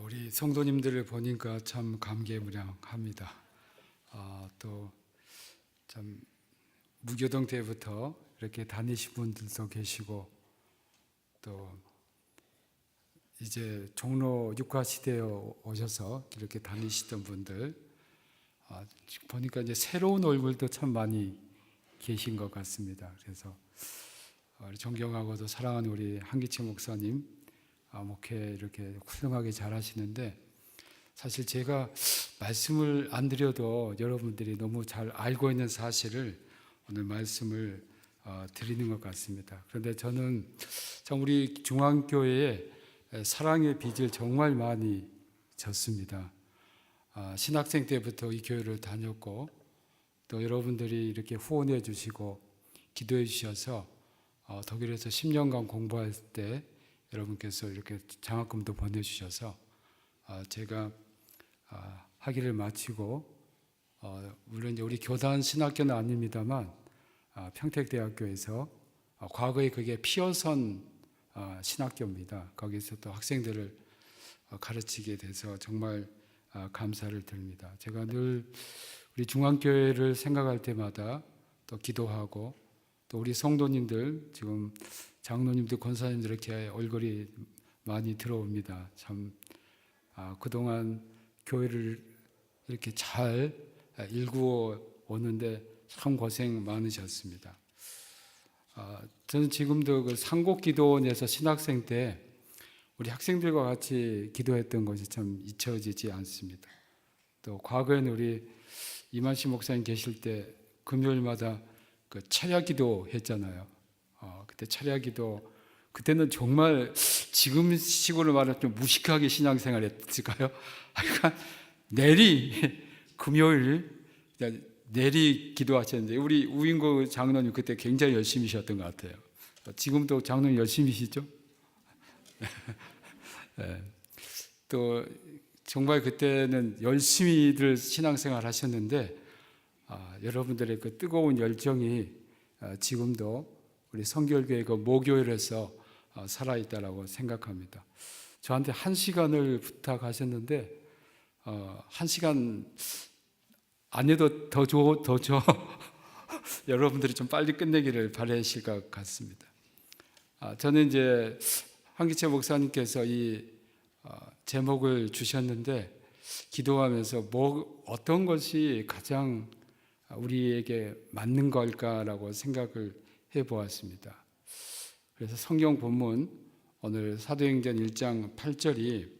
우리 성도님들을 보니까 참 감개무량합니다. 또 참 무교동 때부터 이렇게 다니신 분들도 계시고, 또 이제 종로 육화 시대에 오셔서 이렇게 다니시던 분들 보니까 이제 새로운 얼굴도 참 많이 계신 것 같습니다. 그래서 존경하고도 사랑하는 우리 한기채 목사님 목회 이렇게 훌륭하게 잘하시는데, 사실 제가 말씀을 안 드려도 여러분들이 너무 잘 알고 있는 사실을 오늘 말씀을 드리는 것 같습니다. 그런데 저는 참 우리 중앙교회에 사랑의 빚을 정말 많이 졌습니다. 신학생 때부터 이 교회를 다녔고, 또 여러분들이 이렇게 후원해 주시고 기도해 주셔서 독일에서 10년간 공부할 때 여러분께서 이렇게 장학금도 보내주셔서 제가 학위를 마치고, 물론 이제 우리 교단 신학교는 아닙니다만 평택대학교에서 과거에 그게 피어선 신학교입니다. 거기서 또 학생들을 가르치게 돼서 정말 감사를 드립니다. 제가 늘 우리 중앙교회를 생각할 때마다 또 기도하고, 또 우리 성도님들, 지금 장로님들, 권사님들 이렇게 얼굴이 많이 들어옵니다. 참 그동안 교회를 이렇게 잘 일구어 오는데 참 고생 많으셨습니다. 저는 지금도 그 상곡기도원에서 신학생 때 우리 학생들과 같이 기도했던 것이 참 잊혀지지 않습니다. 또 과거에는 우리 이만식 목사님 계실 때 금요일마다 그 차려기도 했잖아요. 그때 차려기도, 그때는 정말 지금 식으로 말하면 좀 무식하게 신앙생활 했을까요? 그러니까 금요일 내리 기도하셨는데, 우리 우인고 장로님 그때 굉장히 열심히셨던 것 같아요. 지금도 장로님 열심히시죠? 네. 또 정말 그때는 열심히들 신앙생활 하셨는데, 여러분들의 그 뜨거운 열정이 지금도 우리 성결교회 그 모교회에서 살아있다라고 생각합니다. 저한테 1시간을 부탁하셨는데 1시간 안 해도 더 줘. 여러분들이 좀 빨리 끝내기를 바라실 것 같습니다. 저는 이제 한기채 목사님께서 이 제목을 주셨는데, 기도하면서 어떤 것이 가장 우리에게 맞는 걸까라고 생각을 해보았습니다. 그래서 성경 본문 오늘 사도행전 1장 8절이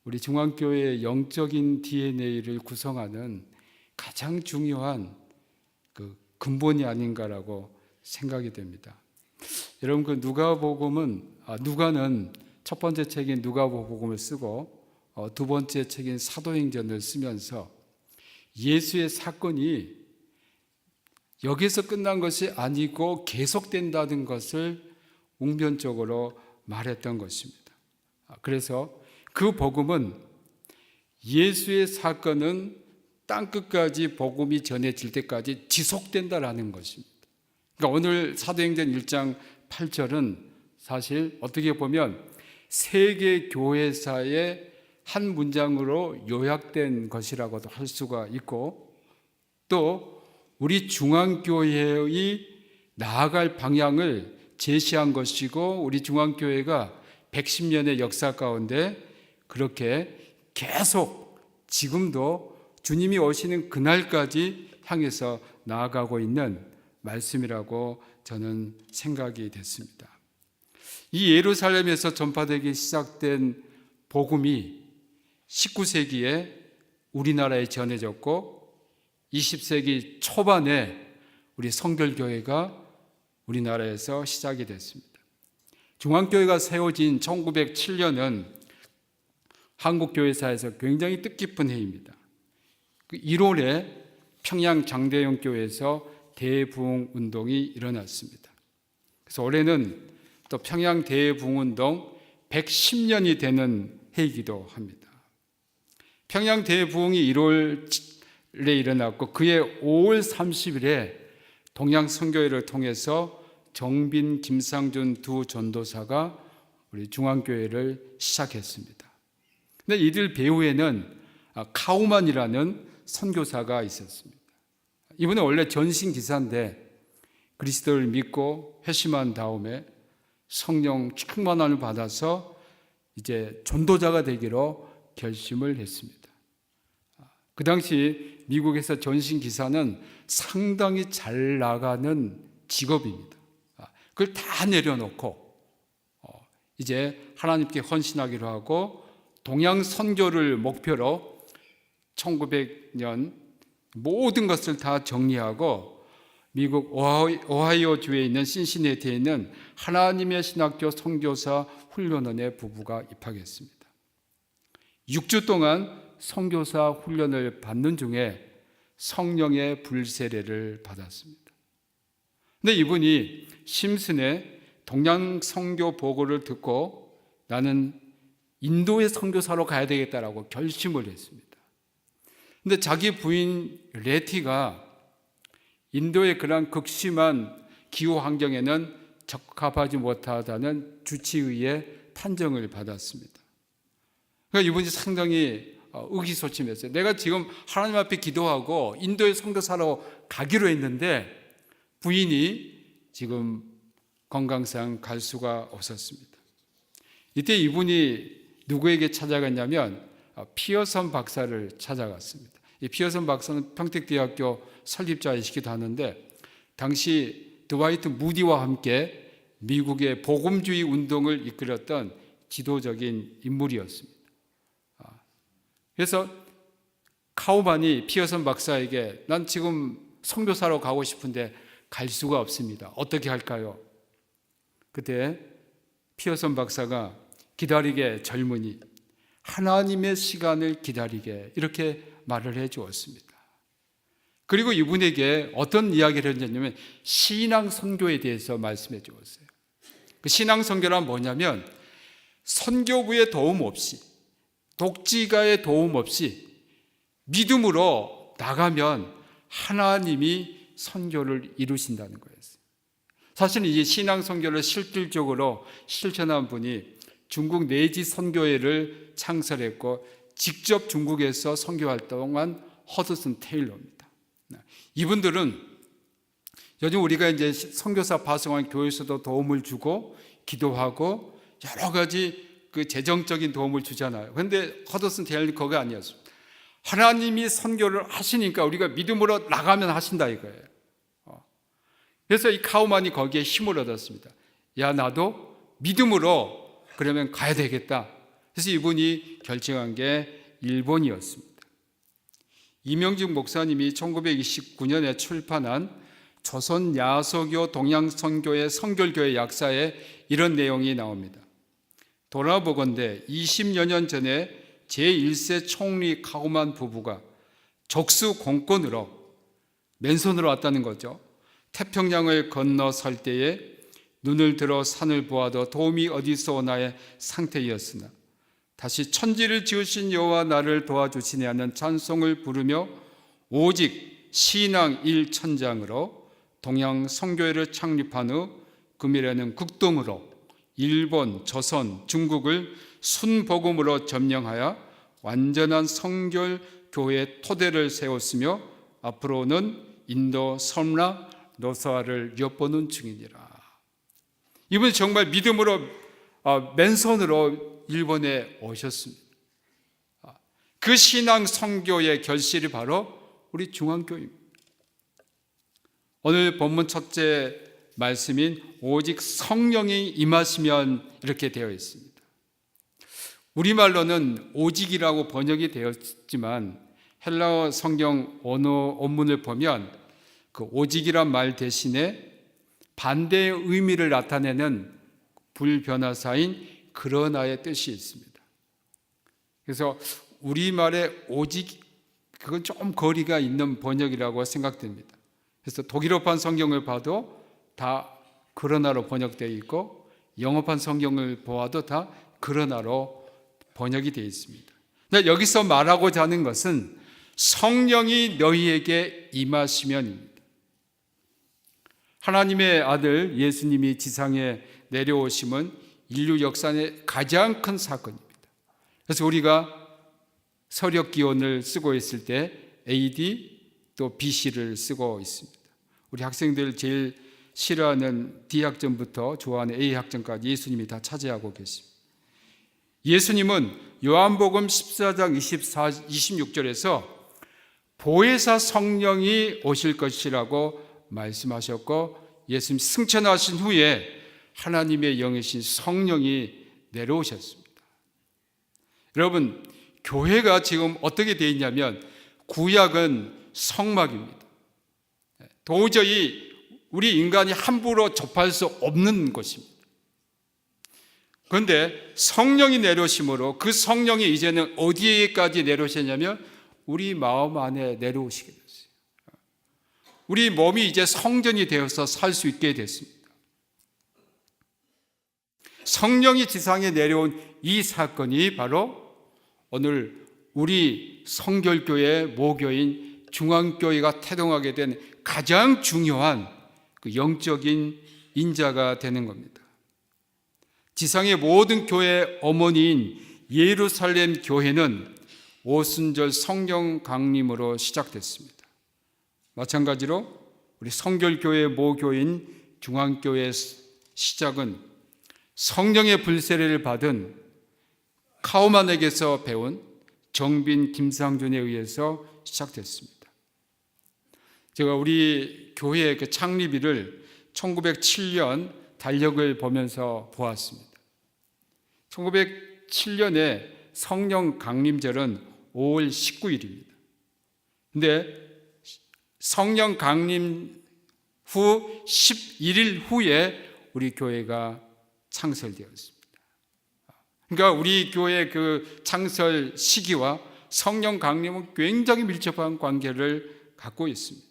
우리 중앙교회의 영적인 DNA를 구성하는 가장 중요한 그 근본이 아닌가라고 생각이 됩니다. 여러분, 그 누가는 첫 번째 책인 누가복음을 쓰고 두 번째 책인 사도행전을 쓰면서 예수의 사건이 여기서 끝난 것이 아니고 계속된다는 것을 웅변적으로 말했던 것입니다. 그래서 그 복음은, 예수의 사건은 땅끝까지 복음이 전해질 때까지 지속된다라는 것입니다. 그러니까 오늘 사도행전 1장 8절은 사실 어떻게 보면 세계 교회사의 한 문장으로 요약된 것이라고도 할 수가 있고, 또 우리 중앙교회의 나아갈 방향을 제시한 것이고, 우리 중앙교회가 110년의 역사 가운데 그렇게 계속 지금도 주님이 오시는 그날까지 향해서 나아가고 있는 말씀이라고 저는 생각이 됐습니다. 이 예루살렘에서 전파되기 시작된 복음이 19세기에 우리나라에 전해졌고, 20세기 초반에 우리 성결교회가 우리나라에서 시작이 됐습니다. 중앙교회가 세워진 1907년은 한국교회사에서 굉장히 뜻깊은 해입니다. 1월에 평양 장대영교회에서 대부흥운동이 일어났습니다. 그래서 올해는 또 평양 대부흥운동 110년이 되는 해이기도 합니다. 평양 대부흥이 1월에 일어났고, 그해 5월 30일에 동양선교회를 통해서 정빈, 김상준 두 전도사가 우리 중앙교회를 시작했습니다. 근데 이들 배후에는 카우만이라는 선교사가 있었습니다. 이분은 원래 전신 기사인데 그리스도를 믿고 회심한 다음에 성령 충만함을 받아서 이제 전도자가 되기로 결심을 했습니다. 그 당시 미국에서 전신 기사는 상당히 잘 나가는 직업입니다. 그걸 다 내려놓고 이제 하나님께 헌신하기로 하고 동양 선교를 목표로 1900년 모든 것을 다 정리하고 미국 오하이오 주에 있는 신시내티에 있는 하나님의 신학교 선교사 훈련원에 부부가 입학했습니다. 6주 동안 선교사 훈련을 받는 중에 성령의 불세례를 받았습니다. 근데 이분이 심슨의 동양 선교 보고를 듣고 나는 인도의 선교사로 가야 되겠다라고 결심을 했습니다. 근데 자기 부인 레티가 인도의 그런 극심한 기후 환경에는 적합하지 못하다는 주치의의 판정을 받았습니다. 그러니까 이분이 상당히 의기소침했어요. 내가 지금 하나님 앞에 기도하고 인도의 선교사로 가기로 했는데 부인이 지금 건강상 갈 수가 없었습니다. 이때 이분이 누구에게 찾아갔냐면 피어선 박사를 찾아갔습니다. 이 피어선 박사는 평택대학교 설립자이시기도 하는데 당시 드와이트 무디와 함께 미국의 복음주의 운동을 이끌었던 지도적인 인물이었습니다. 그래서 카우만이 피어선 박사에게 난 지금 선교사로 가고 싶은데 갈 수가 없습니다. 어떻게 할까요? 그때 피어선 박사가 기다리게 젊은이 하나님의 시간을 기다리게 이렇게 말을 해 주었습니다. 그리고 이분에게 어떤 이야기를 했냐면 신앙 선교에 대해서 말씀해 주었어요. 그 신앙 선교란 뭐냐면 선교부의 도움 없이 독지가의 도움 없이 믿음으로 나가면 하나님이 선교를 이루신다는 거였어요. 사실은 이 신앙 선교를 실질적으로 실천한 분이 중국 내지 선교회를 창설했고 직접 중국에서 선교 활동한 허드슨 테일러입니다. 이분들은 요즘 우리가 이제 선교사 파송한 교회에서도 도움을 주고 기도하고 여러 가지 그 재정적인 도움을 주잖아요. 그런데 허드슨 테일러는 그거 아니었습니다. 하나님이 선교를 하시니까 우리가 믿음으로 나가면 하신다 이거예요. 그래서 이 카우만이 거기에 힘을 얻었습니다. 야 나도 믿음으로 그러면 가야 되겠다. 그래서 이분이 결정한 게 일본이었습니다. 이명직 목사님이 1929년에 출판한 조선 야소교 동양선교회 선결교회 약사에 이런 내용이 나옵니다. 돌아보건대 20여 년 전에 제1세 총리 카우만 부부가 적수 공권으로 맨손으로 왔다는 거죠. 태평양을 건너설 때에 눈을 들어 산을 보아도 도움이 어디서 오나의 상태였으나 다시 천지를 지으신 여호와 나를 도와주시네 하는 찬송을 부르며 오직 신앙 일천장으로 동양 선교회를 창립한 후 금일에는 극동으로 일본, 조선, 중국을 순복음으로 점령하여 완전한 선결 교회의 토대를 세웠으며 앞으로는 인도, 섬라, 노사를 엿보는 중이니라. 이분이 정말 믿음으로 맨손으로 일본에 오셨습니다. 그 신앙 선교의 결실이 바로 우리 중앙교회입니다. 오늘 본문 첫째 말씀인 오직 성령이 임하시면 이렇게 되어 있습니다. 우리말로는 오직이라고 번역이 되었지만 헬라어 성경 언어 원문을 보면 그 오직이란 말 대신에 반대의 의미를 나타내는 불변화사인 그러나의 뜻이 있습니다. 그래서 우리말의 오직 그건 좀 거리가 있는 번역이라고 생각됩니다. 그래서 독일어판 성경을 봐도 다 그러나로 번역되어 있고 영어판 성경을 보아도 다 그러나로 번역이 되어 있습니다. 근데 여기서 말하고자 하는 것은 성령이 너희에게 임하시면입니다. 하나님의 아들 예수님이 지상에 내려오심은 인류 역사의 가장 큰 사건입니다. 그래서 우리가 서력 기원을 쓰고 있을 때 AD 또 BC를 쓰고 있습니다. 우리 학생들 제일 싫어하는 D 학점부터 좋아하는 A 학점까지 예수님이 다 차지하고 계십니다. 예수님은 요한복음 14장 26절에서 보혜사 성령이 오실 것이라고 말씀하셨고, 예수님 승천하신 후에 하나님의 영이신 성령이 내려오셨습니다. 여러분, 교회가 지금 어떻게 되어 있냐면 구약은 성막입니다. 도저히 우리 인간이 함부로 접할 수 없는 곳입니다. 그런데 성령이 내려오심으로 그 성령이 이제는 어디에까지 내려오셨냐면 우리 마음 안에 내려오시게 됐어요. 우리 몸이 이제 성전이 되어서 살 수 있게 됐습니다. 성령이 지상에 내려온 이 사건이 바로 오늘 우리 성결교회 모교인 중앙교회가 태동하게 된 가장 중요한 그 영적인 인자가 되는 겁니다. 지상의 모든 교회의 어머니인 예루살렘 교회는 오순절 성령 강림으로 시작됐습니다. 마찬가지로 우리 성결교회 모교인 중앙교회의 시작은 성령의 불세례를 받은 카우만에게서 배운 정빈 김상준에 의해서 시작됐습니다. 제가 우리 교회의 그 창립일을 1907년 달력을 보면서 보았습니다. 1907년에 성령 강림절은 5월 19일입니다. 근데 성령 강림 후 11일 후에 우리 교회가 창설되었습니다. 그러니까 우리 교회 그 창설 시기와 성령 강림은 굉장히 밀접한 관계를 갖고 있습니다.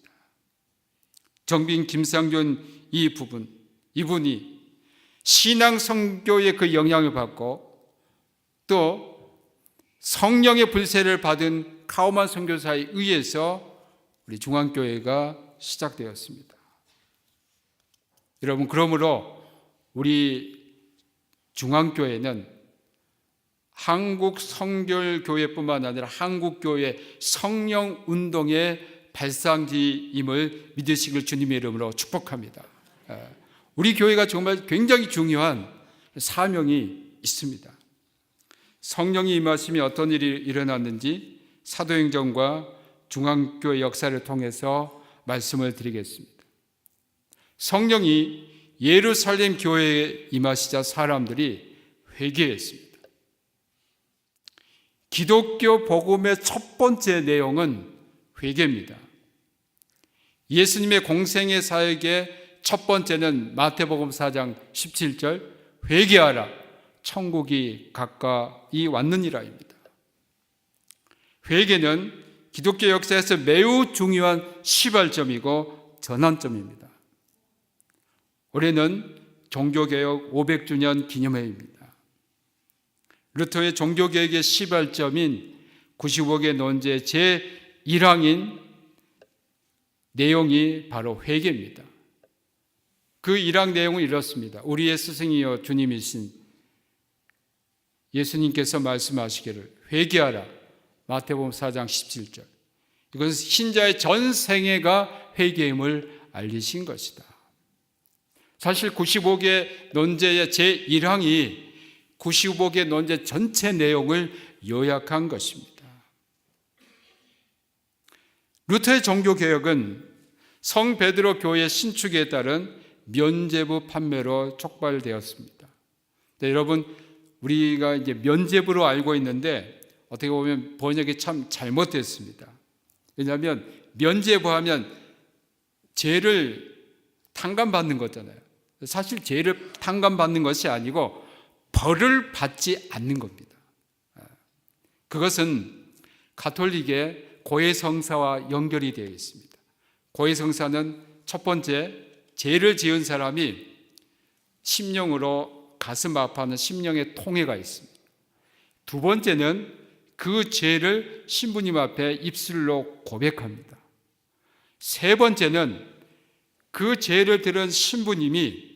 정빈 김상준 이분이 신앙 선교의 그 영향을 받고 또 성령의 불세를 받은 카우만 선교사에 의해서 우리 중앙교회가 시작되었습니다. 여러분, 그러므로 우리 중앙교회는 한국 성결교회뿐만 아니라 한국교회 성령운동의 발상지임을 믿으시길 주님의 이름으로 축복합니다. 우리 교회가 정말 굉장히 중요한 사명이 있습니다. 성령이 임하심이 어떤 일이 일어났는지 사도행전과 중앙교회 역사를 통해서 말씀을 드리겠습니다. 성령이 예루살렘 교회에 임하시자 사람들이 회개했습니다. 기독교 복음의 첫 번째 내용은 회개입니다. 예수님의 공생의 사역의 첫 번째는 마태복음 4장 17절 회개하라 천국이 가까이 왔느니라입니다. 회개는 기독교 역사에서 매우 중요한 시발점이고 전환점입니다. 올해는 종교개혁 500주년 기념해입니다. 루터의 종교개혁의 시발점인 95개 논제 제1항인 내용이 바로 회개입니다. 그 1항 내용은 이렇습니다. 우리의 스승이여 주님이신 예수님께서 말씀하시기를 회개하라. 마태복음 4장 17절. 이것은 신자의 전 생애가 회개임을 알리신 것이다. 사실 95개 논제의 제1항이 95개 논제 전체 내용을 요약한 것입니다. 루터의 종교개혁은 성 베드로 교회 신축에 따른 면죄부 판매로 촉발되었습니다. 여러분, 우리가 이제 면죄부로 알고 있는데 어떻게 보면 번역이 참 잘못됐습니다. 왜냐하면 면죄부하면 죄를 탕감받는 거잖아요. 사실 죄를 탕감받는 것이 아니고 벌을 받지 않는 겁니다. 그것은 가톨릭의 고해성사와 연결이 되어 있습니다. 고해성사는 첫 번째, 죄를 지은 사람이 심령으로 가슴 아파하는 심령의 통회가 있습니다. 두 번째는 그 죄를 신부님 앞에 입술로 고백합니다. 세 번째는 그 죄를 들은 신부님이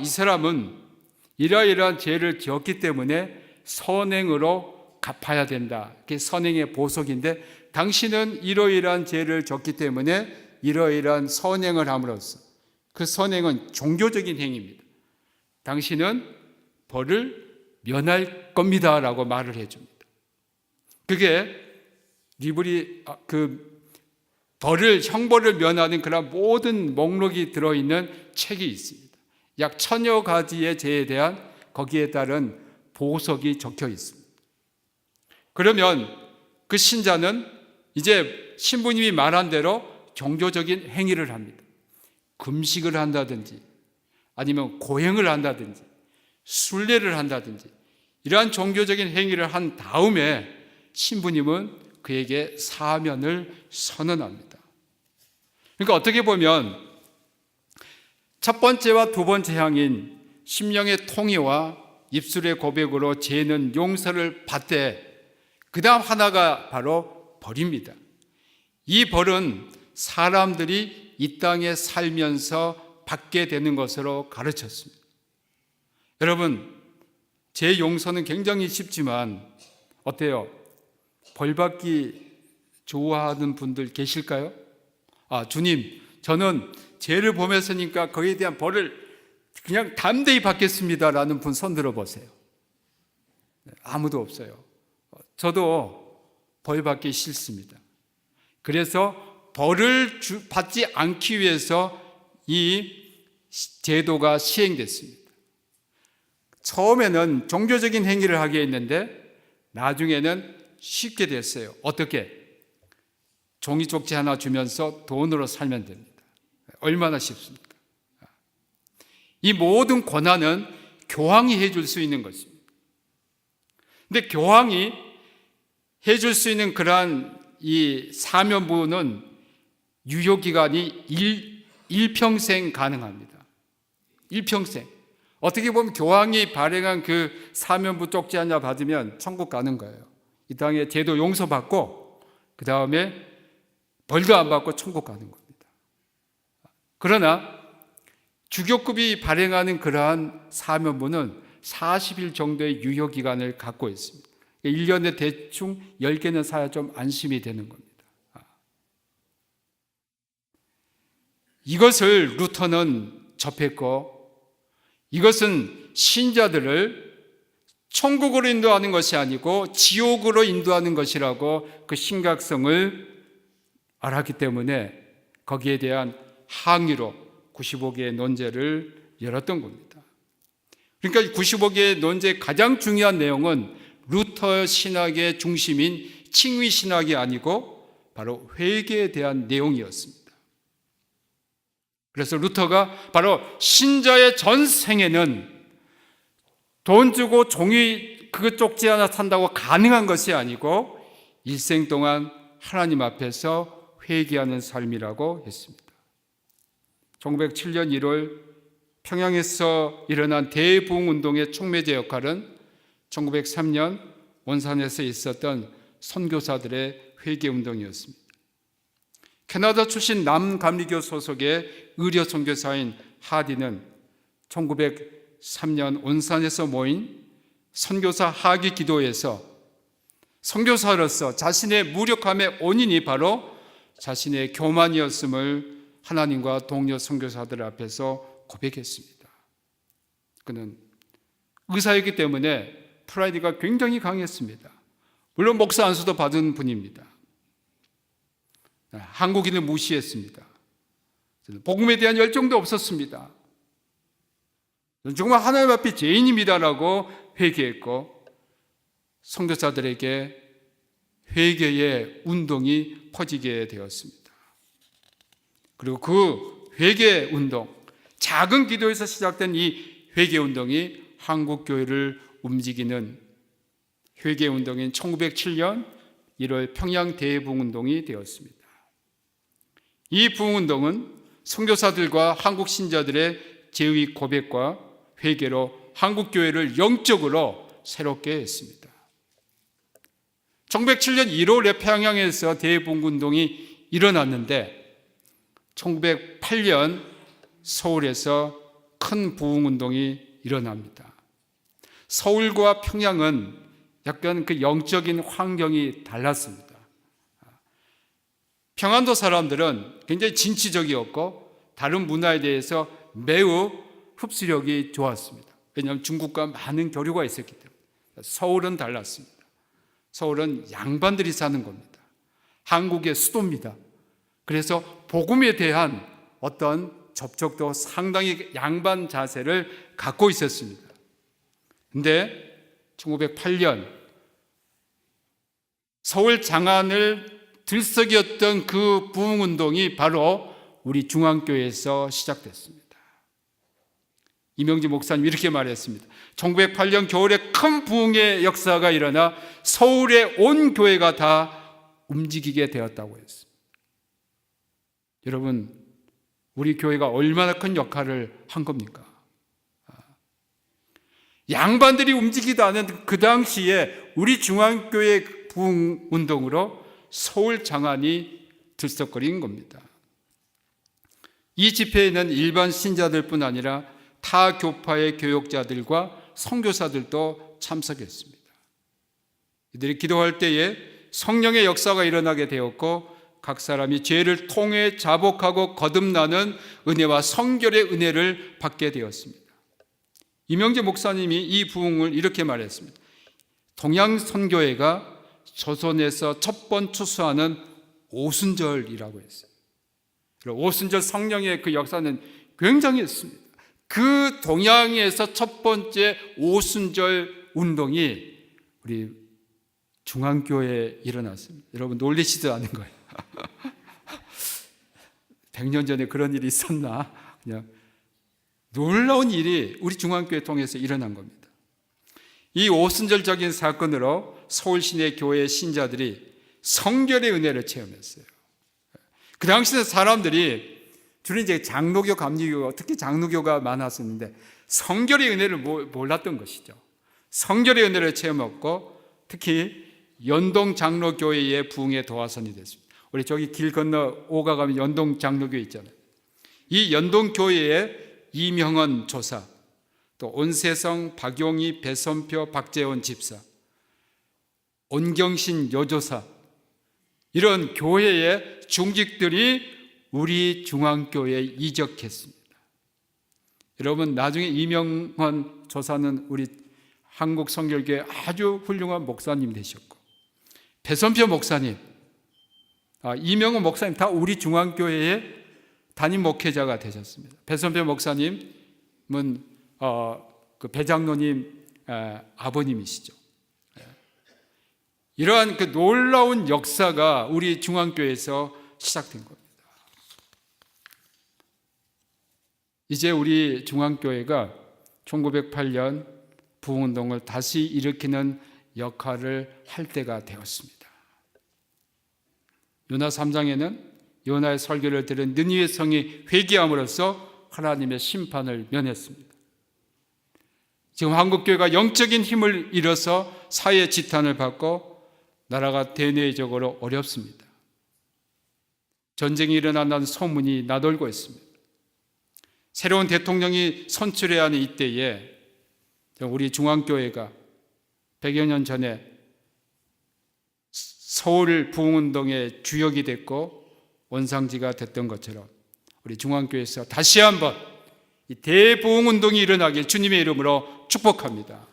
이 사람은 이러이러한 죄를 지었기 때문에 선행으로 갚아야 된다. 그게 선행의 보석인데 당신은 이러이러한 죄를 졌기 때문에 이러이러한 선행을 함으로써 그 선행은 종교적인 행위입니다. 당신은 벌을 면할 겁니다 라고 말을 해줍니다. 그게 형벌을 면하는 그런 모든 목록이 들어있는 책이 있습니다. 약 1000여 가지의 죄에 대한 거기에 따른 보석이 적혀 있습니다. 그러면 그 신자는 이제 신부님이 말한 대로 종교적인 행위를 합니다. 금식을 한다든지 아니면 고행을 한다든지 순례를 한다든지 이러한 종교적인 행위를 한 다음에 신부님은 그에게 사면을 선언합니다. 그러니까 어떻게 보면 첫 번째와 두 번째 향인 심령의 통의와 입술의 고백으로 죄는 용서를 받되 그 다음 하나가 바로 벌입니다. 이 벌은 사람들이 이 땅에 살면서 받게 되는 것으로 가르쳤습니다. 여러분, 죄 용서는 굉장히 쉽지만 어때요? 벌 받기 좋아하는 분들 계실까요? 주님, 저는 죄를 범했으니까 거기에 대한 벌을 그냥 담대히 받겠습니다 라는 분 손 들어보세요. 아무도 없어요. 저도 벌 받기 싫습니다. 그래서 벌을 받지 않기 위해서 이 제도가 시행됐습니다. 처음에는 종교적인 행위를 하게 했는데 나중에는 쉽게 됐어요. 어떻게? 종이 쪽지 하나 주면서 돈으로 살면 됩니다. 얼마나 쉽습니까? 이 모든 권한은 교황이 해줄 수 있는 것입니다. 근데 교황이 해줄 수 있는 그러한 이 사면부는 유효기간이 일평생 가능합니다. 일평생. 어떻게 보면 교황이 발행한 그 사면부 쪽지 하나 받으면 천국 가는 거예요. 이 땅에 죄도 용서받고 그 다음에 벌도 안 받고 천국 가는 겁니다. 그러나 주교급이 발행하는 그러한 사면부는 40일 정도의 유효기간을 갖고 있습니다. 1년에 대충 10개는 사야 좀 안심이 되는 겁니다. 이것을 루터는 접했고 이것은 신자들을 천국으로 인도하는 것이 아니고 지옥으로 인도하는 것이라고 그 심각성을 알았기 때문에 거기에 대한 항의로 95개의 논제를 열었던 겁니다. 그러니까 95개의 논제의 가장 중요한 내용은 루터 신학의 중심인 칭의 신학이 아니고 바로 회개에 대한 내용이었습니다. 그래서 루터가 바로 신자의 전생에는 돈 주고 종이 그 쪽지 하나 산다고 가능한 것이 아니고 일생 동안 하나님 앞에서 회개하는 삶이라고 했습니다. 1907년 1월 평양에서 일어난 대부흥운동의 촉매제 역할은 1903년 원산에서 있었던 선교사들의 회개운동이었습니다. 캐나다 출신 남감리교 소속의 의료 선교사인 하디는 1903년 온산에서 모인 선교사 하기 기도에서 선교사로서 자신의 무력함의 원인이 바로 자신의 교만이었음을 하나님과 동료 선교사들 앞에서 고백했습니다. 그는 의사이기 때문에 프라이드가 굉장히 강했습니다. 물론 목사 안수도 받은 분입니다. 한국인을 무시했습니다. 복음에 대한 열정도 없었습니다. 정말 하나님 앞에 죄인입니다라고 회개했고 선교사들에게 회개의 운동이 퍼지게 되었습니다. 그리고 그 회개 운동, 작은 기도에서 시작된 이 회개 운동이 한국 교회를 움직이는 회개 운동인 1907년 1월 평양 대부흥운동이 되었습니다. 이 부흥운동은 선교사들과 한국 신자들의 죄의 고백과 회개로 한국 교회를 영적으로 새롭게 했습니다. 1907년 1월에 평양에서 대부흥운동이 일어났는데 1908년 서울에서 큰 부흥운동이 일어납니다. 서울과 평양은 약간 그 영적인 환경이 달랐습니다. 평안도 사람들은 굉장히 진취적이었고 다른 문화에 대해서 매우 흡수력이 좋았습니다. 왜냐하면 중국과 많은 교류가 있었기 때문에. 서울은 달랐습니다. 서울은 양반들이 사는 겁니다. 한국의 수도입니다. 그래서 복음에 대한 어떤 접촉도 상당히 양반 자세를 갖고 있었습니다. 그런데 1908년 서울 장안을 들썩였던 그 부흥운동이 바로 우리 중앙교회에서 시작됐습니다. 이명지 목사님 이렇게 말했습니다. 1908년 겨울에 큰 부흥의 역사가 일어나 서울의 온 교회가 다 움직이게 되었다고 했습니다. 여러분, 우리 교회가 얼마나 큰 역할을 한 겁니까? 양반들이 움직이지도 않은 그 당시에 우리 중앙교회 부흥운동으로 서울 장안이 들썩거린 겁니다. 이 집회에는 일반 신자들뿐 아니라 타 교파의 교역자들과 선교사들도 참석했습니다. 이들이 기도할 때에 성령의 역사가 일어나게 되었고 각 사람이 죄를 통해 자복하고 거듭나는 은혜와 성결의 은혜를 받게 되었습니다. 이명재 목사님이 이 부흥을 이렇게 말했습니다. 동양선교회가 조선에서 첫 번 추수하는 오순절이라고 했어요. 오순절 성령의 그 역사는 굉장히 있습니다. 그 동양에서 첫 번째 오순절 운동이 우리 중앙교회에 일어났습니다. 여러분 놀리지도 않은 거예요. 100년 전에 그런 일이 있었나? 그냥 놀라운 일이 우리 중앙교회 통해서 일어난 겁니다. 이 오순절적인 사건으로 서울 시내 교회의 신자들이 성결의 은혜를 체험했어요. 그 당시에 사람들이 주로 이제 장로교, 감리교, 특히 장로교가 많았었는데 성결의 은혜를 몰랐던 것이죠. 성결의 은혜를 체험했고 특히 연동 장로교회의 부흥의 도화선이 됐습니다. 우리 저기 길 건너 오가 가면 연동 장로교회 있잖아요. 이 연동 교회의 이명헌 조사, 또 온세성, 박용희, 배선표, 박재원 집사, 온경신 여조사, 이런 교회의 중직들이 우리 중앙교회에 이적했습니다. 여러분 나중에 이명헌 조사는 우리 한국성결교회 아주 훌륭한 목사님 되셨고 배선표 목사님, 이명헌 목사님 다 우리 중앙교회의 담임 목회자가 되셨습니다. 배선표 목사님은 그 배장로님 아버님이시죠. 이러한 그 놀라운 역사가 우리 중앙교회에서 시작된 겁니다. 이제 우리 중앙교회가 1908년 부흥운동을 다시 일으키는 역할을 할 때가 되었습니다. 요나 3장에는 요나의 설교를 들은 느니웨 성이 회개함으로써 하나님의 심판을 면했습니다. 지금 한국교회가 영적인 힘을 잃어서 사회 지탄을 받고 나라가 대내적으로 어렵습니다. 전쟁이 일어난다는 소문이 나돌고 있습니다. 새로운 대통령이 선출해야 하는 이때에 우리 중앙교회가 100여 년 전에 서울 부흥운동의 주역이 됐고 원상지가 됐던 것처럼 우리 중앙교회에서 다시 한번 이 대부흥운동이 일어나길 주님의 이름으로 축복합니다.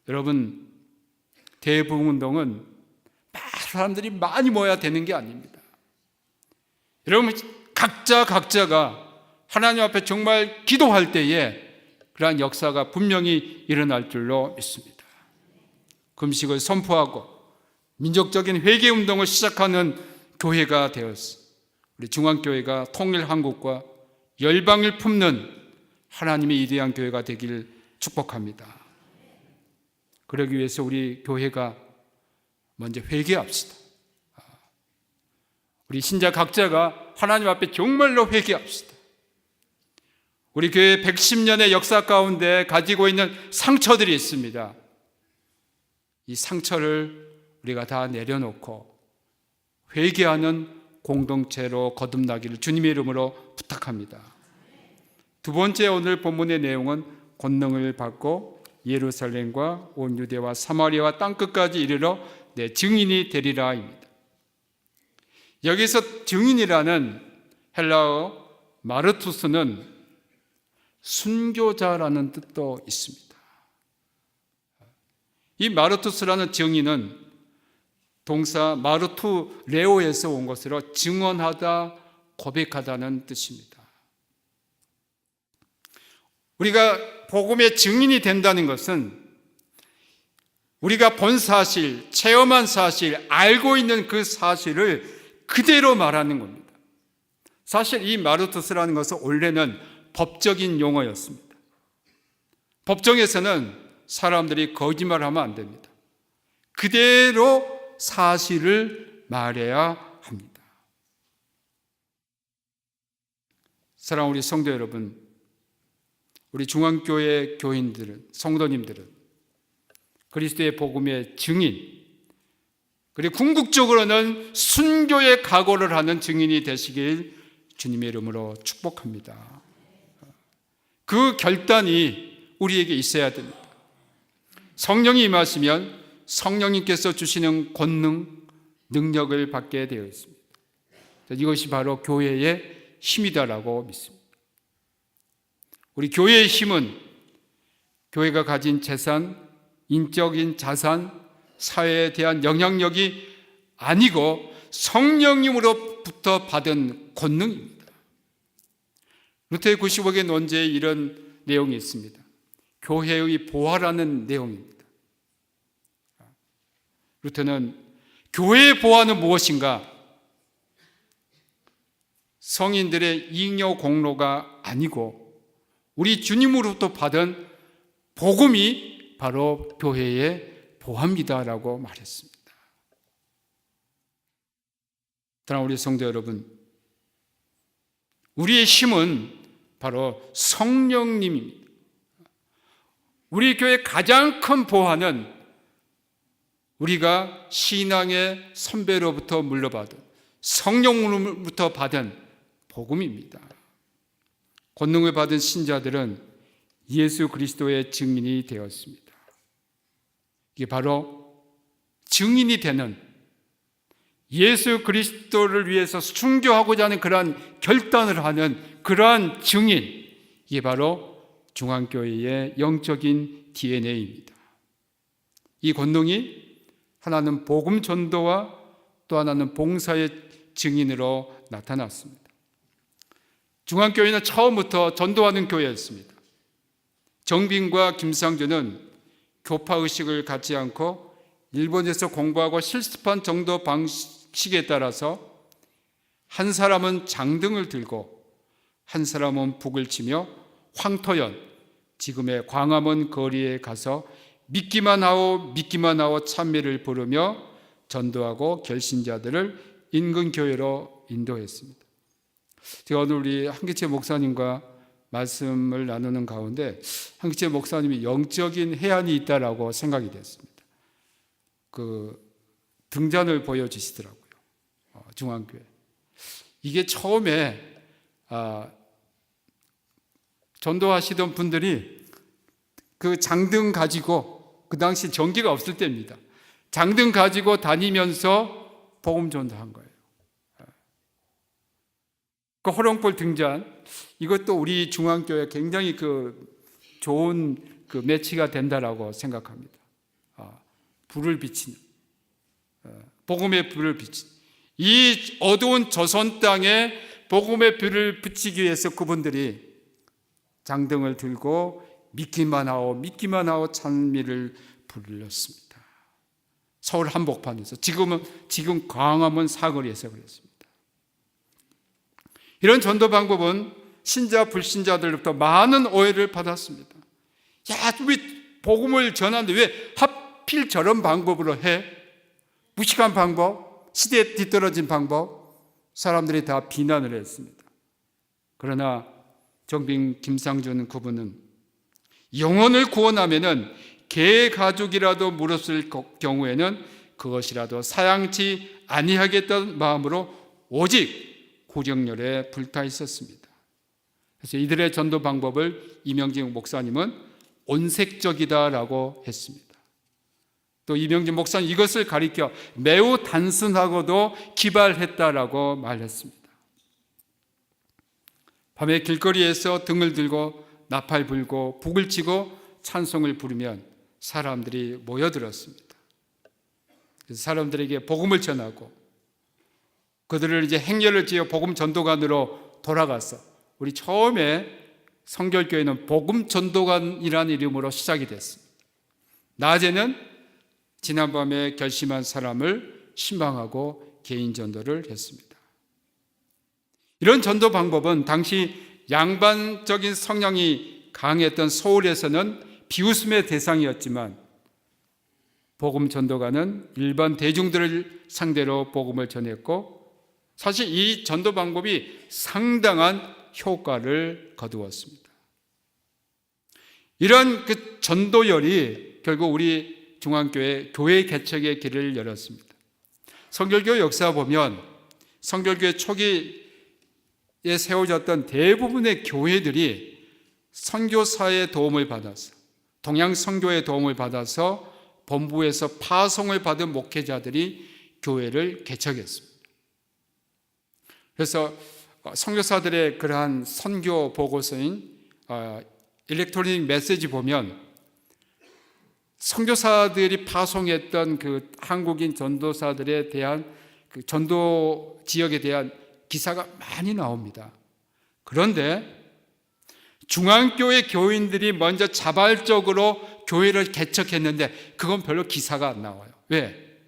여러분 대부흥운동은 사람들이 많이 모여야 되는 게 아닙니다. 여러분 각자가 하나님 앞에 정말 기도할 때에 그러한 역사가 분명히 일어날 줄로 믿습니다. 금식을 선포하고 민족적인 회개운동을 시작하는 교회가 되었어. 우리 중앙교회가 통일한국과 열방을 품는 하나님의 위대한 교회가 되길 축복합니다. 그러기 위해서 우리 교회가 먼저 회개합시다. 우리 신자 각자가 하나님 앞에 정말로 회개합시다. 우리 교회 110년의 역사 가운데 가지고 있는 상처들이 있습니다. 이 상처를 우리가 다 내려놓고 회개하는 공동체로 거듭나기를 주님의 이름으로 부탁합니다. 두 번째 오늘 본문의 내용은 권능을 받고 예루살렘과 온 유대와 사마리아와 땅끝까지 이르러 내 증인이 되리라입니다. 여기서 증인이라는 헬라어 마르투스는 순교자라는 뜻도 있습니다. 이 마르투스라는 증인은 동사 마르투레오에서 온 것으로 증언하다, 고백하다는 뜻입니다. 우리가 복음의 증인이 된다는 것은 우리가 본 사실, 체험한 사실, 알고 있는 그 사실을 그대로 말하는 겁니다. 사실 이 마르투스라는 것은 원래는 법적인 용어였습니다. 법정에서는 사람들이 거짓말하면 안 됩니다. 그대로 사실을 말해야 합니다. 사랑하는 우리 성도 여러분, 우리 중앙교회 교인들은, 성도님들은 그리스도의 복음의 증인, 그리고 궁극적으로는 순교의 각오를 하는 증인이 되시길 주님의 이름으로 축복합니다. 그 결단이 우리에게 있어야 됩니다. 성령이 임하시면 성령님께서 주시는 권능, 능력을 받게 되어 있습니다. 이것이 바로 교회의 힘이다라고 믿습니다. 우리 교회의 힘은 교회가 가진 재산, 인적인 자산, 사회에 대한 영향력이 아니고 성령님으로부터 받은 권능입니다. 루터의 95개 논제에 이런 내용이 있습니다. 교회의 보화라는 내용입니다. 루터는 교회의 보화는 무엇인가? 성인들의 잉여 공로가 아니고 우리 주님으로부터 받은 복음이 바로 교회의 보화입니다라고 말했습니다. 사랑하는 우리 성도 여러분, 우리의 힘은 바로 성령님입니다. 우리 교회의 가장 큰 보화는 우리가 신앙의 선배로부터 물려받은, 성령으로부터 받은 복음입니다. 권능을 받은 신자들은 예수 그리스도의 증인이 되었습니다. 이게 바로 증인이 되는, 예수 그리스도를 위해서 순교하고자 하는 그러한 결단을 하는 그러한 증인, 이게 바로 중앙교회의 영적인 DNA입니다. 이 권능이 하나는 복음 전도와 또 하나는 봉사의 증인으로 나타났습니다. 중앙교회는 처음부터 전도하는 교회였습니다. 정빈과 김상준은 교파의식을 갖지 않고 일본에서 공부하고 실습한 전도 방식에 따라서 한 사람은 장등을 들고 한 사람은 북을 치며 황토연, 지금의 광화문 거리에 가서 믿기만 하고 찬미를 부르며 전도하고 결신자들을 인근교회로 인도했습니다. 제가 오늘 우리 한기채 목사님과 말씀을 나누는 가운데 한기채 목사님이 영적인 해안이 있다라고 생각이 됐습니다. 그 등잔을 보여주시더라고요. 중앙교회. 이게 처음에 전도하시던 분들이 그 장등 가지고, 그 당시 전기가 없을 때입니다. 장등 가지고 다니면서 복음 전도한 거예요. 그 호롱불 등잔, 이것도 우리 중앙교회 굉장히 좋은 매치가 된다라고 생각합니다. 불을 비치는, 복음의 불을 비치는, 이 어두운 조선 땅에 복음의 불을 붙이기 위해서 그분들이 장등을 들고 믿기만 하고 찬미를 불렀습니다. 서울 한복판에서, 지금 광화문 사거리에서 그랬습니다. 이런 전도 방법은 신자 불신자들로부터 많은 오해를 받았습니다. 야, 왜 복음을 전하는데 왜 하필 저런 방법으로 해? 무식한 방법, 시대에 뒤떨어진 방법, 사람들이 다 비난을 했습니다. 그러나 정빈 김상준 그분은 영혼을 구원하면은 개 가죽이라도 물었을 경우에는 그것이라도 사양치 아니하겠다는 마음으로 오직 구정열에 불타 있었습니다. 그래서 이들의 전도 방법을 이명진 목사님은 온색적이다라고 했습니다. 또 이명진 목사는 이것을 가리켜 매우 단순하고도 기발했다라고 말했습니다. 밤에 길거리에서 등을 들고 나팔 불고 북을 치고 찬송을 부르면 사람들이 모여들었습니다. 그래서 사람들에게 복음을 전하고 그들을 이제 행렬을 지어 복음 전도관으로 돌아가서 우리 처음에 성결교회는 복음 전도관이라는 이름으로 시작이 됐습니다. 낮에는 지난밤에 결심한 사람을 신방하고 개인 전도를 했습니다. 이런 전도 방법은 당시 양반적인 성향이 강했던 서울에서는 비웃음의 대상이었지만 복음 전도가는 일반 대중들을 상대로 복음을 전했고 사실 이 전도 방법이 상당한 효과를 거두었습니다. 이런 그 전도열이 결국 우리 중앙교회 교회 개척의 길을 열었습니다. 성결교회 역사 보면 성결교회 초기에 세워졌던 대부분의 교회들이 선교사의 도움을 받아서 동양 선교의 도움을 받아서 본부에서 파송을 받은 목회자들이 교회를 개척했습니다. 그래서 선교사들의 그러한 선교 보고서인 일렉트로닉 메시지 보면 선교사들이 파송했던 그 한국인 전도사들에 대한 그 전도 지역에 대한 기사가 많이 나옵니다. 그런데 중앙교회 교인들이 먼저 자발적으로 교회를 개척했는데 그건 별로 기사가 안 나와요. 왜?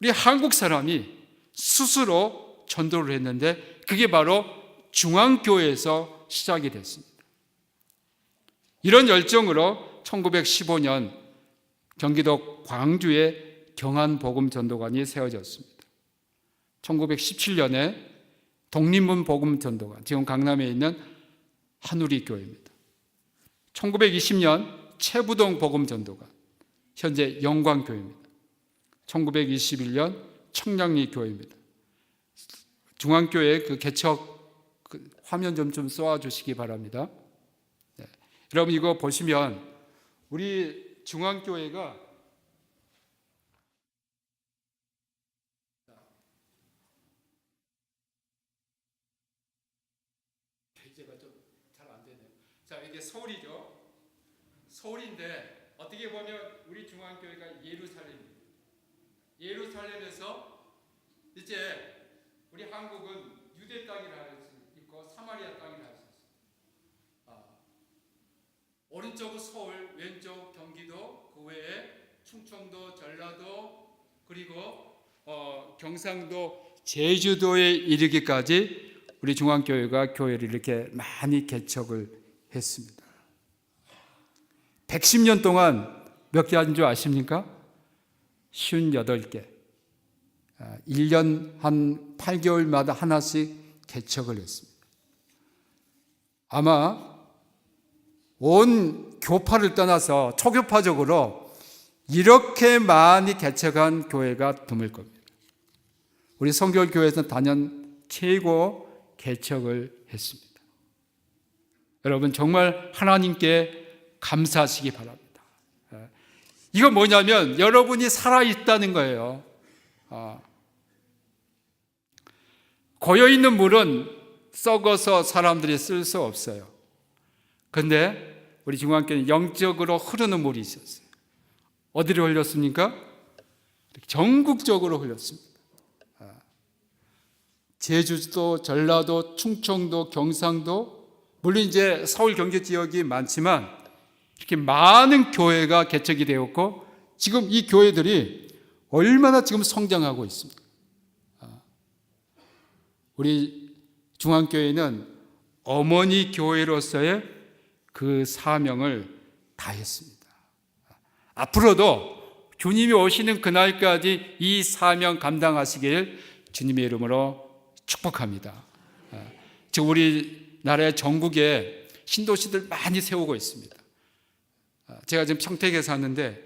우리 한국 사람이 스스로 전도를 했는데 그게 바로 중앙교회에서 시작이 됐습니다. 이런 열정으로 1915년 경기도 광주에 경안복음전도관이 세워졌습니다. 1917년에 독립문복음전도관, 지금 강남에 있는 한우리교회입니다. 1920년 채부동 복음전도관, 현재 영광교회입니다. 1921년 청량리교회입니다. 중앙교회 그 개척 그 화면 좀 쏘아주시기 바랍니다. 네. 여러분 이거 보시면 우리 중앙교회가 이제가 좀 잘 안 되네요. 자, 이게 서울이죠. 서울인데 어떻게 보면 우리 중앙교회가 예루살렘입니다. 예루살렘에서 이제 우리 한국은 유대 땅이라 할 수 있고 사마리아 땅이라 할 수 있습니다. 오른쪽은 서울, 왼쪽 경기도, 그 외에 충청도, 전라도, 그리고 경상도, 제주도에 이르기까지 우리 중앙교회가 교회를 이렇게 많이 개척을 했습니다. 110년 동안 몇 개 한 줄 아십니까? 58개. 1년 한 8개월마다 하나씩 개척을 했습니다. 아마 온 교파를 떠나서 초교파적으로 이렇게 많이 개척한 교회가 드물 겁니다. 우리 성결교회에서는 단연 최고 개척을 했습니다. 여러분 정말 하나님께 감사하시기 바랍니다. 이건 뭐냐면 여러분이 살아있다는 거예요. 고여있는 물은 썩어서 사람들이 쓸 수 없어요. 그런데 우리 중앙교회는 영적으로 흐르는 물이 있었어요. 어디로 흘렸습니까? 전국적으로 흘렸습니다. 제주도, 전라도, 충청도, 경상도, 물론 이제 서울 경기 지역이 많지만 이렇게 많은 교회가 개척이 되었고 지금 이 교회들이 얼마나 지금 성장하고 있습니다. 우리 중앙교회는 어머니 교회로서의 그 사명을 다했습니다. 앞으로도 주님이 오시는 그날까지 이 사명 감당하시길 주님의 이름으로 축복합니다. 지금 우리나라의 전국에 신도시들 많이 세우고 있습니다. 제가 지금 평택에 사는데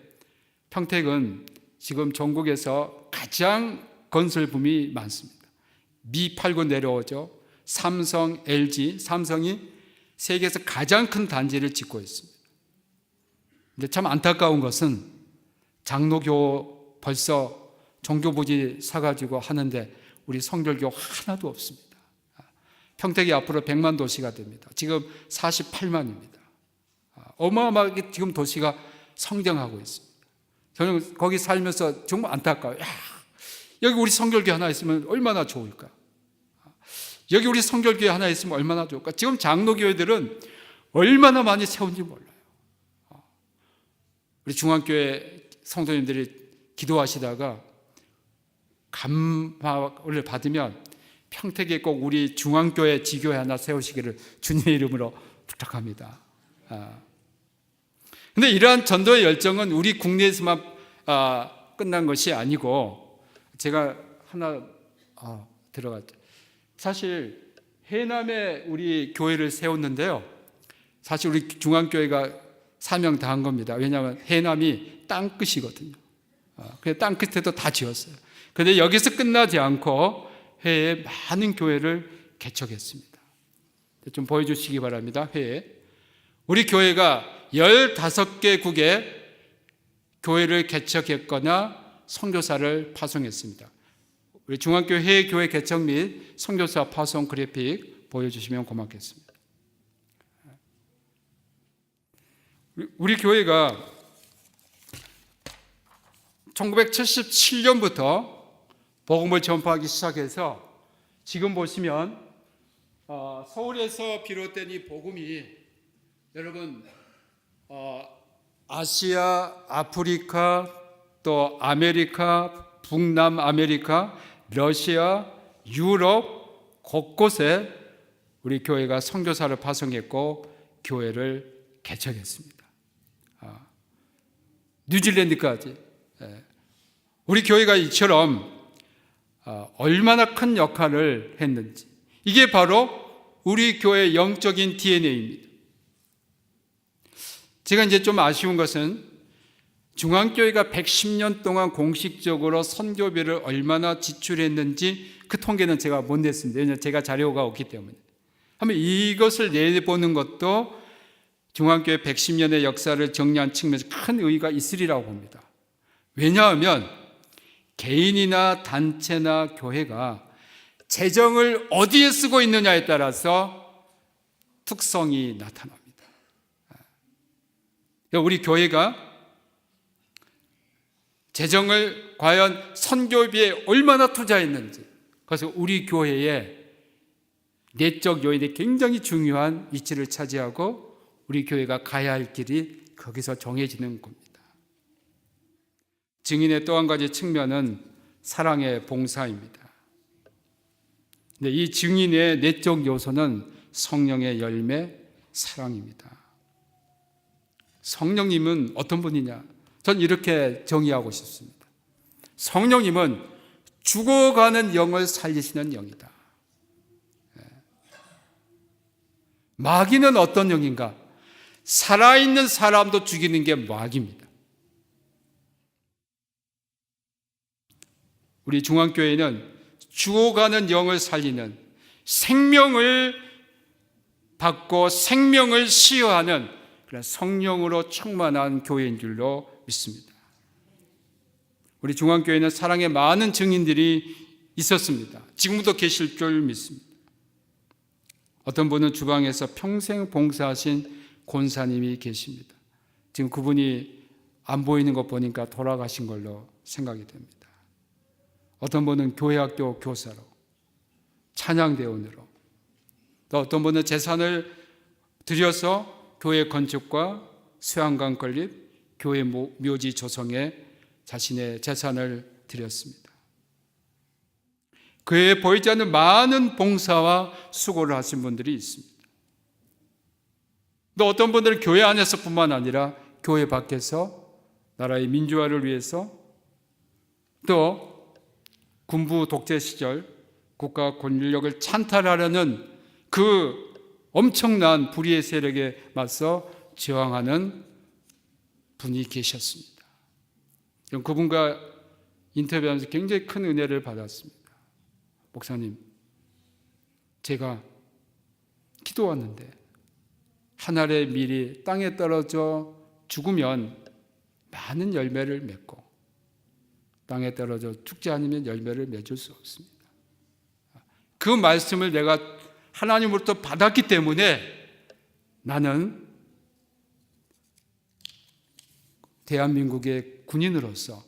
평택은 지금 전국에서 가장 건설 붐이 많습니다. 미 팔고 내려오죠. 삼성, LG, 삼성이 세계에서 가장 큰 단지를 짓고 있습니다. 근데 참 안타까운 것은 장로교 벌써 종교부지 사가지고 하는데 우리 성결교 하나도 없습니다. 평택이 앞으로 100만 도시가 됩니다. 지금 48만입니다. 어마어마하게 지금 도시가 성장하고 있습니다. 저는 거기 살면서 정말 안타까워요. 야, 여기 우리 성결교 하나 있으면 얼마나 좋을까? 여기 우리 성결교회 하나 있으면 얼마나 좋을까? 지금 장로교회들은 얼마나 많이 세운지 몰라요. 우리 중앙교회 성도님들이 기도하시다가 감화를 받으면 평택에 꼭 우리 중앙교회 지교회 하나 세우시기를 주님의 이름으로 부탁합니다. 근데 이러한 전도의 열정은 우리 국내에서만 끝난 것이 아니고, 제가 하나 들어갔죠. 사실 해남에 우리 교회를 세웠는데요, 사실 우리 중앙교회가 사명 다한 겁니다. 왜냐하면 해남이 땅끝이거든요. 그래서 땅끝에도 다 지었어요. 그런데 여기서 끝나지 않고 해에 많은 교회를 개척했습니다. 좀 보여주시기 바랍니다. 해에 우리 교회가 15개국에 교회를 개척했거나 선교사를 파송했습니다. 우리 중앙교회 해외 교회 개척 및 선교사 파송 그래픽 보여주시면 고맙겠습니다. 우리 교회가 1977년부터 복음을 전파하기 시작해서 지금 보시면 서울에서 비롯된 이 복음이 여러분 아시아, 아프리카, 또 아메리카, 북남 아메리카, 러시아, 유럽 곳곳에 우리 교회가 선교사를 파송했고 교회를 개척했습니다. 뉴질랜드까지. 우리 교회가 이처럼 얼마나 큰 역할을 했는지, 이게 바로 우리 교회의 영적인 DNA입니다. 제가 이제 좀 아쉬운 것은 중앙교회가 110년 동안 공식적으로 선교비를 얼마나 지출했는지 그 통계는 제가 못 냈습니다. 왜냐하면 제가 자료가 없기 때문에. 한번 이것을 내보는 것도 중앙교회 110년의 역사를 정리한 측면에서 큰 의의가 있으리라고 봅니다. 왜냐하면 개인이나 단체나 교회가 재정을 어디에 쓰고 있느냐에 따라서 특성이 나타납니다. 우리 교회가 재정을 과연 선교비에 얼마나 투자했는지, 그래서 우리 교회의 내적 요인이 굉장히 중요한 위치를 차지하고 우리 교회가 가야 할 길이 거기서 정해지는 겁니다. 증인의 또 한 가지 측면은 사랑의 봉사입니다. 근데 이 증인의 내적 요소는 성령의 열매, 사랑입니다. 성령님은 어떤 분이냐? 전 이렇게 정의하고 싶습니다. 성령님은 죽어가는 영을 살리시는 영이다. 마귀는 어떤 영인가? 살아있는 사람도 죽이는 게 마귀입니다. 우리 중앙교회는 죽어가는 영을 살리는, 생명을 받고 생명을 시효하는 그런 성령으로 충만한 교회인 줄로 믿습니다. 우리 중앙교회는 사랑의 많은 증인들이 있었습니다. 지금도 계실 줄 믿습니다. 어떤 분은 주방에서 평생 봉사하신 권사님이 계십니다. 지금 그분이 안 보이는 것 보니까 돌아가신 걸로 생각이 됩니다. 어떤 분은 교회학교 교사로, 찬양대원으로, 또 어떤 분은 재산을 들여서 교회 건축과 수양관 건립, 교회 묘지 조성에 자신의 재산을 들였습니다. 교회에 보이지 않는 많은 봉사와 수고를 하신 분들이 있습니다. 또 어떤 분들은 교회 안에서뿐만 아니라 교회 밖에서 나라의 민주화를 위해서, 또 군부 독재 시절 국가 권력을 찬탈하려는 그 엄청난 불의의 세력에 맞서 저항하는 분이 계셨습니다. 그분과 인터뷰하면서 굉장히 큰 은혜를 받았습니다. 목사님, 제가 기도하는데 하늘의 밀이 땅에 떨어져 죽으면 많은 열매를 맺고 땅에 떨어져 죽지 않으면 열매를 맺을 수 없습니다. 그 말씀을 내가 하나님으로부터 받았기 때문에 나는 대한민국의 군인으로서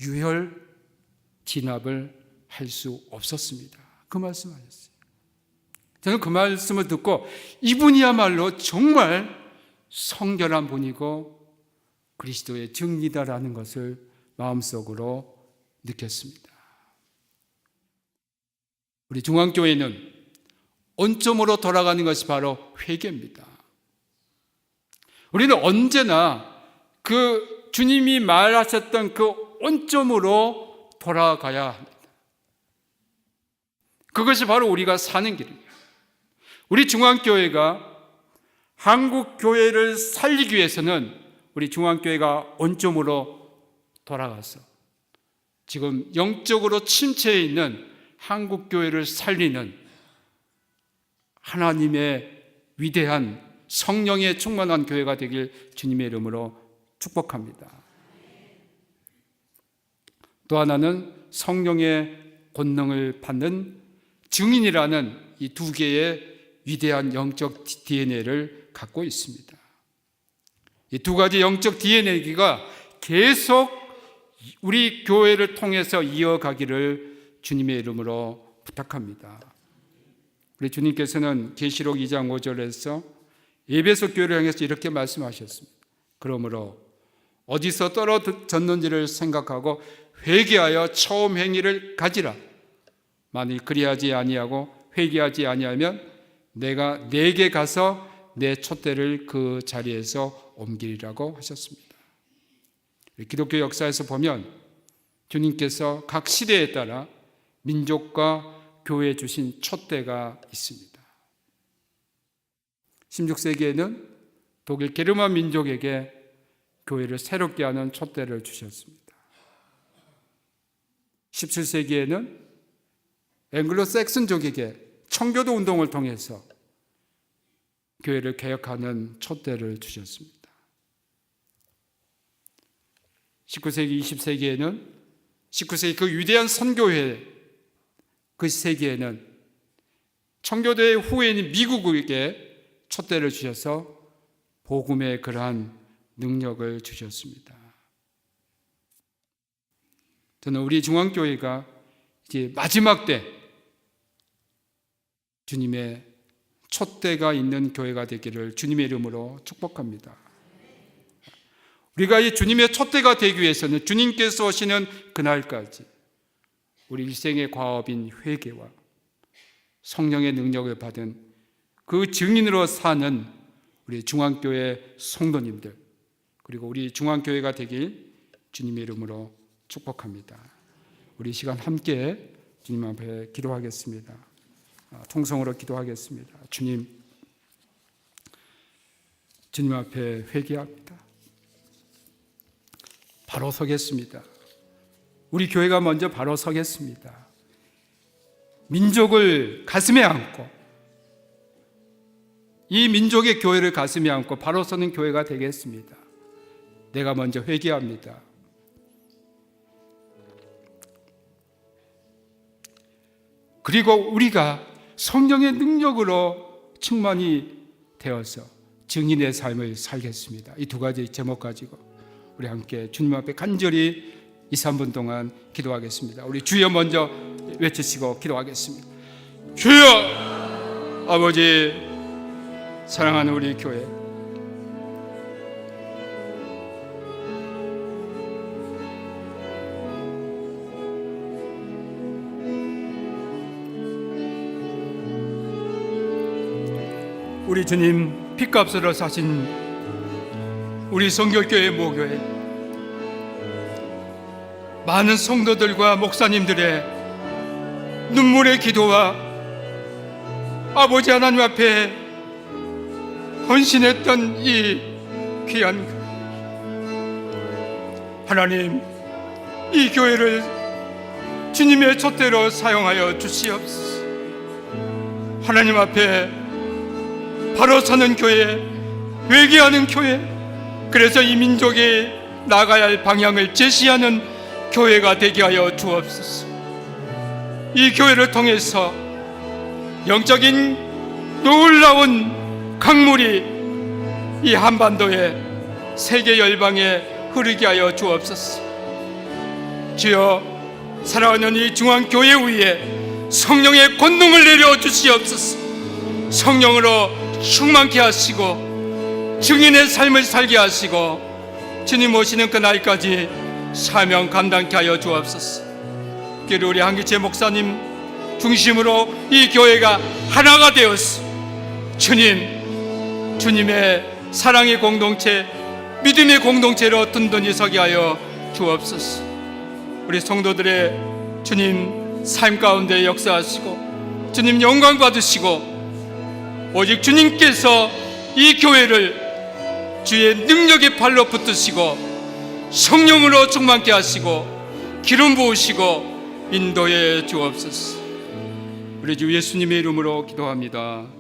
유혈 진압을 할 수 없었습니다. 그 말씀하셨어요. 저는 그 말씀을 듣고 이분이야말로 정말 성결한 분이고 그리스도의 증이다라는 것을 마음속으로 느꼈습니다. 우리 중앙교회는 원점으로 돌아가는 것이 바로 회개입니다. 우리는 언제나 그 주님이 말하셨던 그 원점으로 돌아가야 합니다. 그것이 바로 우리가 사는 길입니다. 우리 중앙교회가 한국교회를 살리기 위해서는 우리 중앙교회가 원점으로 돌아가서 지금 영적으로 침체해 있는 한국교회를 살리는 하나님의 위대한 성령에 충만한 교회가 되길 주님의 이름으로 축복합니다. 또 하나는 성령의 권능을 받는 증인이라는 이 두 개의 위대한 영적 DNA를 갖고 있습니다. 이 두 가지 영적 DNA가 계속 우리 교회를 통해서 이어가기를 주님의 이름으로 부탁합니다. 우리 주님께서는 계시록 2장 5절에서 에베소 교회를 향해서 이렇게 말씀하셨습니다. 그러므로 어디서 떨어졌는지를 생각하고 회개하여 처음 행위를 가지라. 만일 그리하지 아니하고 회개하지 아니하면 내가 내게 가서 내 촛대를 그 자리에서 옮기리라고 하셨습니다. 기독교 역사에서 보면 주님께서 각 시대에 따라 민족과 교회에 주신 촛대가 있습니다. 16세기에는 독일 게르만 민족에게 교회를 새롭게 하는 촛대를 주셨습니다. 17세기에는 앵글로색슨족에게 청교도 운동을 통해서 교회를 개혁하는 촛대를 주셨습니다. 19세기, 20세기에는 19세기 그 위대한 선교회 그 세기에는 청교도의 후예인 미국에게 촛대를 주셔서 복음의 그러한 능력을 주셨습니다. 저는 우리 중앙교회가 이제 마지막 때 주님의 촛대가 있는 교회가 되기를 주님의 이름으로 축복합니다. 우리가 이 주님의 촛대가 되기 위해서는 주님께서 오시는 그날까지 우리 일생의 과업인 회개와 성령의 능력을 받은 그 증인으로 사는 우리 중앙교회 성도님들 그리고 우리 중앙교회가 되길 주님의 이름으로 축복합니다. 우리 시간 함께 주님 앞에 기도하겠습니다. 통성으로 기도하겠습니다. 주님 앞에 회개합니다. 바로 서겠습니다. 우리 교회가 먼저 바로 서겠습니다. 민족을 가슴에 안고 이 민족의 교회를 가슴에 안고 바로 서는 교회가 되겠습니다. 내가 먼저 회개합니다. 그리고 우리가 성령의 능력으로 충만이 되어서 증인의 삶을 살겠습니다. 이 두 가지 제목 가지고 우리 함께 주님 앞에 간절히 2, 3분 동안 기도하겠습니다. 우리 주여 먼저 외치시고 기도하겠습니다. 주여! 아버지, 사랑하는 우리 교회, 우리 주님 핏값으로 사신 우리 성결교회 모교회 많은 성도들과 목사님들의 눈물의 기도와 아버지 하나님 앞에 헌신했던 이 귀한 하나님, 이 교회를 주님의 촛대로 사용하여 주시옵소서. 하나님 앞에 바로 서는 교회, 회개하는 교회, 그래서 이 민족이 나가야 할 방향을 제시하는 교회가 되게 하여 주옵소서. 이 교회를 통해서 영적인 놀라운 강물이 이 한반도에 세계 열방에 흐르게 하여 주옵소서. 주여, 사랑하는 이 중앙교회 위에 성령의 권능을 내려 주시옵소서. 성령으로 충만케 하시고 증인의 삶을 살게 하시고 주님 오시는 그 날까지 사명 감당케 하여 주옵소서. 그리고 우리 한기채 목사님 중심으로 이 교회가 하나가 되었어. 주님의 사랑의 공동체, 믿음의 공동체로 든든히 서게 하여 주옵소서. 우리 성도들의 주님 삶 가운데 역사하시고 주님 영광 받으시고 오직 주님께서 이 교회를 주의 능력의 팔로 붙드시고 성령으로 충만케 하시고 기름 부으시고 인도해 주옵소서. 우리 주 예수님의 이름으로 기도합니다.